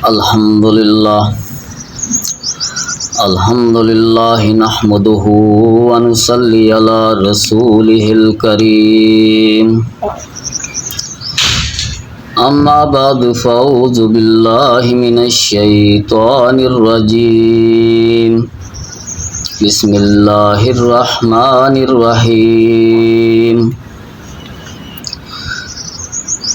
الحمدللہ نحمدہ ونصلی علی رسولہ الکریم اما بعد فاعوذ باللہ من الشیطان الرجیم بسم اللہ الرحمن الرحیم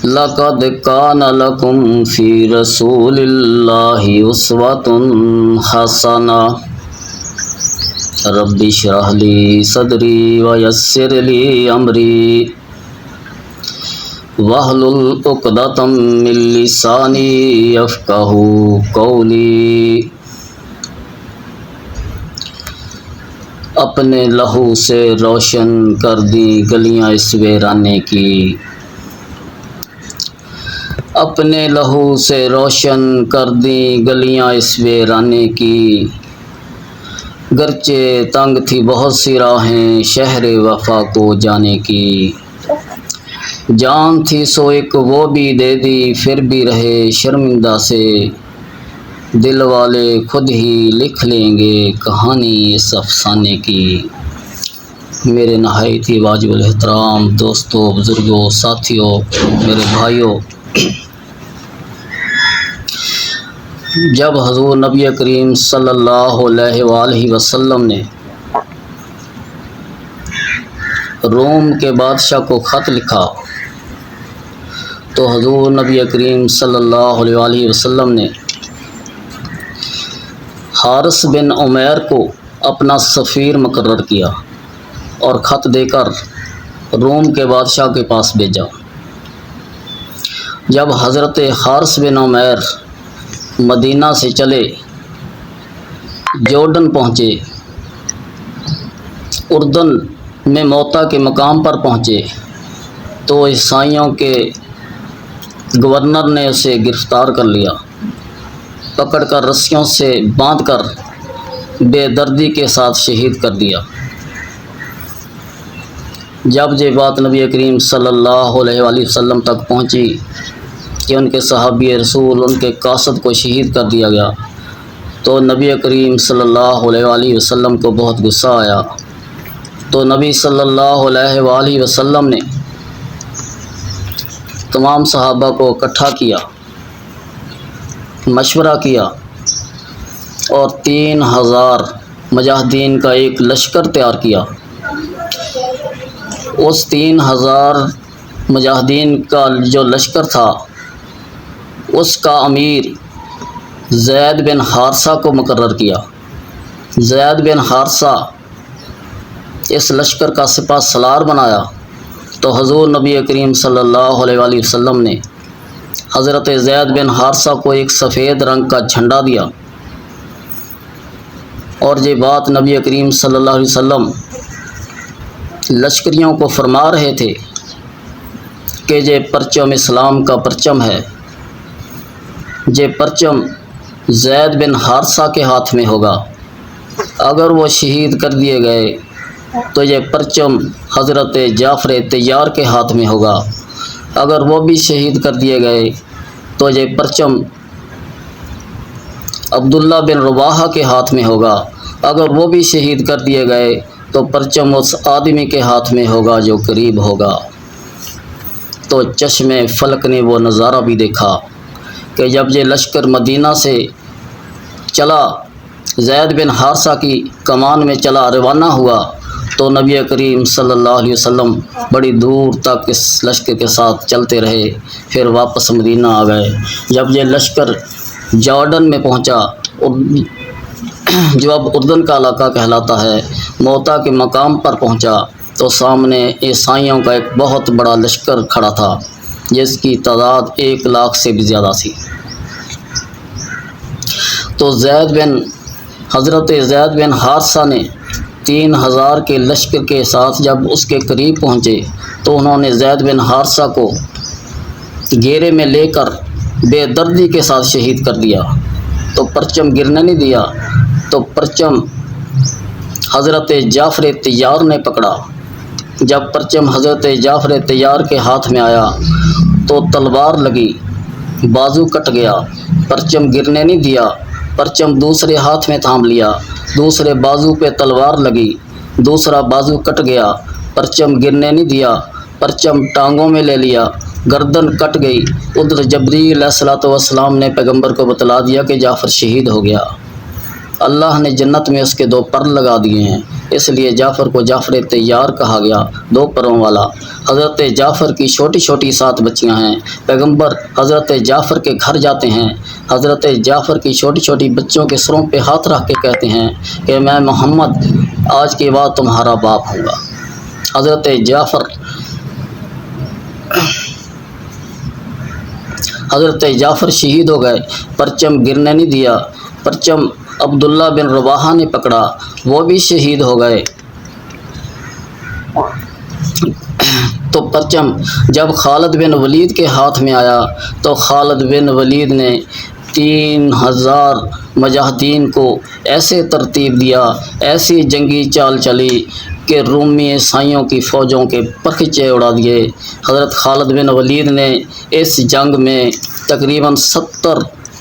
لقد کان لکم فی رسول اللہ اسوۃ حسنہ رب اشرح لی صدری ویسر لی امری واحلل عقدۃ من لسانی یفقہوا قولی۔ اپنے لہو سے روشن کر دی گلیاں اس ویرانے کی، اپنے لہو سے روشن کر دی گلیاں اس ویرانے کی، گرچہ تنگ تھی بہت سی راہیں شہر وفا کو جانے کی، جان تھی سو ایک وہ بھی دے دی پھر بھی رہے شرمندہ سے، دل والے خود ہی لکھ لیں گے کہانی اس افسانے کی۔ میرے نہایت ہی واجب الاحترام دوستوں، بزرگوں، ساتھیوں، میرے بھائیوں، جب حضور نبی کریم صلی اللہ علیہ وآلہ وسلم نے روم کے بادشاہ کو خط لکھا تو حضور نبی کریم صلی اللہ علیہ وآلہ وسلم نے حارث بن عمیر کو اپنا سفیر مقرر کیا اور خط دے کر روم کے بادشاہ کے پاس بھیجا۔ جب حضرت حارث بن عمیر مدینہ سے چلے، جورڈن پہنچے، اردن میں موتا کے مقام پر پہنچے تو عیسائیوں کے گورنر نے اسے گرفتار کر لیا، پکڑ کر رسیوں سے باندھ کر بے دردی کے ساتھ شہید کر دیا۔ جب یہ بات نبی کریم صلی اللہ علیہ وآلہ وسلم تک پہنچی کہ ان کے صحابی رسول ان کے قاصد کو شہید کر دیا گیا تو نبی کریم صلی اللہ علیہ وآلہ وسلم کو بہت غصہ آیا، تو نبی صلی اللہ علیہ وآلہ وسلم نے تمام صحابہ کو اکٹھا کیا، مشورہ کیا اور 3000 مجاہدین کا ایک لشکر تیار کیا۔ اس 3000 مجاہدین کا جو لشکر تھا اس کا امیر زید بن حارثہ کو مقرر کیا۔ زید بن حارثہ اس لشکر کا سپہ سالار بنایا تو حضور نبی کریم صلی اللہ علیہ وآلہ وسلم نے حضرت زید بن حارثہ کو ایک سفید رنگ کا جھنڈا دیا، اور یہ بات نبی کریم صلی اللہ علیہ وسلم لشکریوں کو فرما رہے تھے کہ یہ پرچم اسلام کا پرچم ہے، یہ پرچم زید بن حارثہ کے ہاتھ میں ہوگا، اگر وہ شہید کر دیے گئے تو یہ پرچم حضرت جعفر طیار کے ہاتھ میں ہوگا، اگر وہ بھی شہید کر دیے گئے تو یہ پرچم عبداللہ بن رواحہ کے ہاتھ میں ہوگا، اگر وہ بھی شہید کر دیے گئے تو پرچم اس آدمی کے ہاتھ میں ہوگا جو قریب ہوگا۔ تو چشم فلک نے وہ نظارہ بھی دیکھا کہ جب یہ لشکر مدینہ سے چلا، زید بن حارثہ کی کمان میں چلا، روانہ ہوا تو نبی کریم صلی اللہ علیہ وسلم بڑی دور تک اس لشکر کے ساتھ چلتے رہے، پھر واپس مدینہ آ گئے۔ جب یہ لشکر جارڈن میں پہنچا، جو اب اردن کا علاقہ کہلاتا ہے، موتا کے مقام پر پہنچا تو سامنے عیسائیوں کا ایک بہت بڑا لشکر کھڑا تھا جس کی تعداد 1,00,000 سے بھی زیادہ تھی۔ تو حضرت زید بن حارثہ نے 3000 کے لشکر کے ساتھ جب اس کے قریب پہنچے تو انہوں نے زید بن حارثہ کو گھیرے میں لے کر بے دردی کے ساتھ شہید کر دیا، تو پرچم گرنے نہیں دیا، تو پرچم حضرت جعفر طیار نے پکڑا۔ جب پرچم حضرت جعفر طیار کے ہاتھ میں آیا تو تلوار لگی بازو کٹ گیا، پرچم گرنے نہیں دیا، پرچم دوسرے ہاتھ میں تھام لیا، دوسرے بازو پہ تلوار لگی، دوسرا بازو کٹ گیا، پرچم گرنے نہیں دیا، پرچم ٹانگوں میں لے لیا، گردن کٹ گئی۔ ادھر جبریل علیہ السلام نے پیغمبر کو بتلا دیا کہ جعفر شہید ہو گیا۔ اللہ نے جنت میں اس کے 2 پر لگا دیے ہیں، اس لیے جعفر کو جعفر طیار کہا گیا، 2 پروں والا۔ حضرت جعفر کی چھوٹی چھوٹی 7 بچیاں ہیں۔ پیغمبر حضرت جعفر کے گھر جاتے ہیں، حضرت جعفر کی چھوٹی چھوٹی بچوں کے سروں پہ ہاتھ رکھ کے کہتے ہیں کہ میں محمد آج کے بعد تمہارا باپ ہوں گا۔ حضرت جعفر شہید ہو گئے، پرچم گرنے نہیں دیا، پرچم عبداللہ بن رواحہ نے پکڑا، وہ بھی شہید ہو گئے۔ تو پرچم جب خالد بن ولید کے ہاتھ میں آیا تو خالد بن ولید نے 3000 مجاہدین کو ایسے ترتیب دیا، ایسی جنگی چال چلی کہ رومی عیسائیوں کی فوجوں کے پرخچے اڑا دیے۔ حضرت خالد بن ولید نے اس جنگ میں تقریباً 70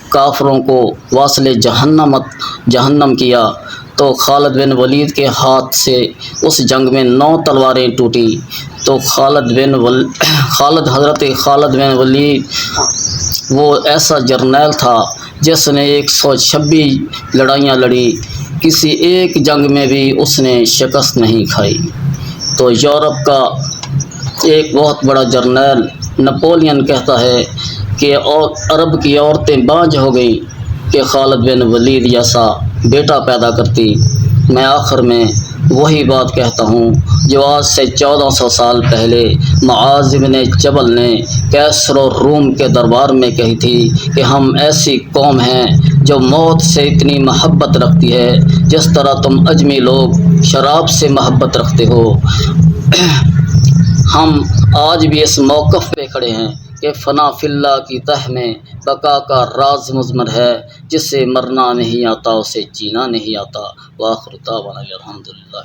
کافروں کو واصل جہنم کیا۔ تو خالد بن ولید کے ہاتھ سے اس جنگ میں 9 تلواریں ٹوٹی۔ تو حضرت خالد بن ولید وہ ایسا جرنیل تھا جس نے 126 لڑائیاں لڑی، کسی ایک جنگ میں بھی اس نے شکست نہیں کھائی۔ تو یورپ کا ایک بہت بڑا جرنیل نپولین کہتا ہے کہ عرب کی عورتیں بانجھ ہو گئیں کہ خالد بن ولید جیسا بیٹا پیدا کرتی۔ میں آخر میں وہی بات کہتا ہوں جو آج سے 1400 سال پہلے معاذ بن جبل نے کیسر و روم کے دربار میں کہی تھی کہ ہم ایسی قوم ہیں جو موت سے اتنی محبت رکھتی ہے جس طرح تم اجمی لوگ شراب سے محبت رکھتے ہو۔ ہم آج بھی اس موقف پہ کھڑے ہیں کہ فنا فی اللہ کی تہ میں بقا کا راز مضمر ہے، جس سے مرنا نہیں آتا اسے جینا نہیں آتا۔ وآخر دعوانا الحمدللہ۔